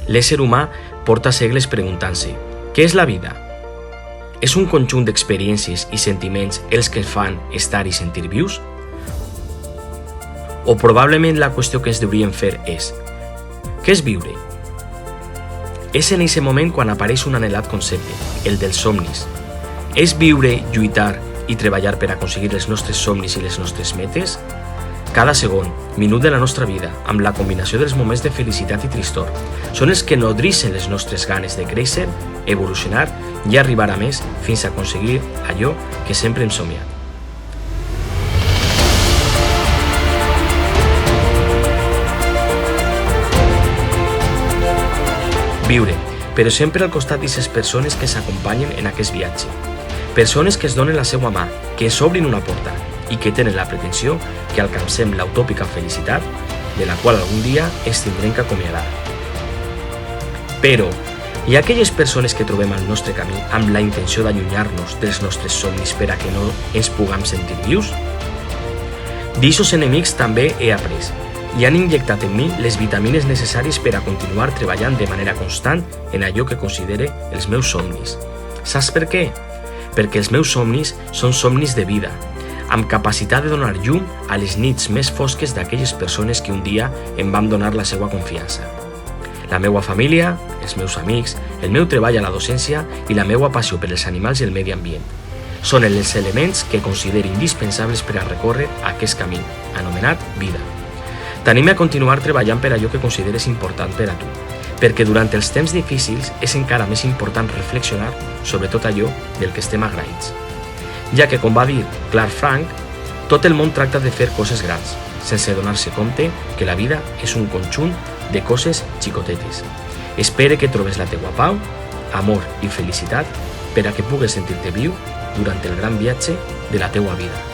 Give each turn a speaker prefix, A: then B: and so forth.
A: L'ésser humà porta segles preguntant-se: què és la vida? És un conjunt d'experiències i sentiments els que fan estar i sentir vius? O probablement la qüestió que ens hauríem fer és: què és viure? És en aquest moment quan apareix un anhelat concepte, el dels somnis. És viure, lluitar i treballar per aconseguir els nostres somnis i les nostres metes? Cada segon, minut de la nostra vida, amb la combinació dels moments de felicitat i tristor, són els que nodreixen les nostres ganes de créixer, evolucionar i arribar a més fins a aconseguir allò que sempre hem somiat. Viure, però sempre al costat d'aquestes persones que s'acompanyen en aquest viatge. Persones que es donen la seva mà, que es obrin una porta i que tenen la pretensió que alcancem la utòpica felicitat de la qual algun dia ens tindrem que acomiadar. Però, hi ha aquelles persones que trobem al nostre camí amb la intenció d'allunyar-nos dels nostres somnis per a que no ens puguem sentir vius? D'eixos enemics també he après i han injectat en mi les vitamines necessàries per a continuar treballant de manera constant en allò que considere els meus somnis. Saps per què? Perquè els meus somnis són somnis de vida, amb capacitat de donar llum a les nits més fosques d'aquelles persones que un dia em van donar la seva confiança. La meva família, els meus amics, el meu treball a la docència i la meva passió per els animals i el medi ambient són els elements que considero indispensables per a recórrer aquest camí, anomenat vida. T'anime a continuar treballant per allò que consideres important per a tu, perquè durant els temps difícils és encara més important reflexionar sobre tot allò del que estem agraïts. Ja que, com va dir Clark Frank, tot el món tracta de fer coses grans, sense donar-se compte que la vida és un conjunt de coses xicotetes. Espere que trobes la teua pau, amor i felicitat per a que pugues sentir-te viu durant el gran viatge de la teua vida.